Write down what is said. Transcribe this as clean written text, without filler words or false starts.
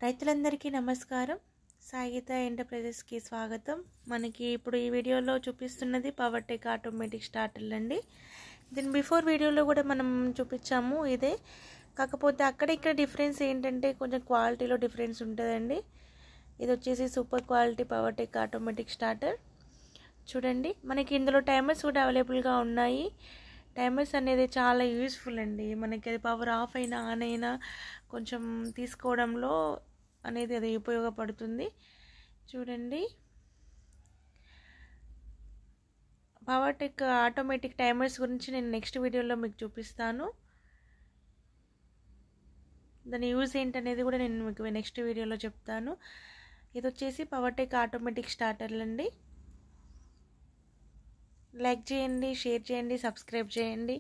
రైతులందరికీ నమస్కారం. సాయిగీత ఎంటర్ప్రైజెస్కి స్వాగతం. మనకి ఇప్పుడు ఈ వీడియోలో చూపిస్తున్నది పవర్టెక్ ఆటోమేటిక్ స్టార్టర్లు అండి. దీని బిఫోర్ వీడియోలో కూడా మనం చూపించాము ఇదే. కాకపోతే అక్కడ ఇక్కడ డిఫరెన్స్ ఏంటంటే కొంచెం క్వాలిటీలో డిఫరెన్స్ ఉంటుందండి. ఇది వచ్చేసి సూపర్ క్వాలిటీ పవర్టెక్ ఆటోమేటిక్ స్టార్టర్. చూడండి, మనకి ఇందులో టైమర్స్ కూడా అవైలబుల్గా ఉన్నాయి. టైమర్స్ అనేది చాలా యూస్ఫుల్ అండి. మనకి అది పవర్ ఆఫ్ అయినా ఆన్ అయినా కొంచెం తీసుకోవడంలో అనేది అది ఉపయోగపడుతుంది. చూడండి, పవర్టెక్ ఆటోమేటిక్ టైమర్స్ గురించి నేను నెక్స్ట్ వీడియోలో మీకు చూపిస్తాను. దాని యూజ్ ఏంటనేది కూడా నేను మీకు నెక్స్ట్ వీడియోలో చెప్తాను. ఇది వచ్చేసి పవర్టెక్ ఆటోమేటిక్ స్టార్టర్లు అండి. లైక్ చేయండి, షేర్ చేయండి, సబ్స్క్రైబ్ చేయండి.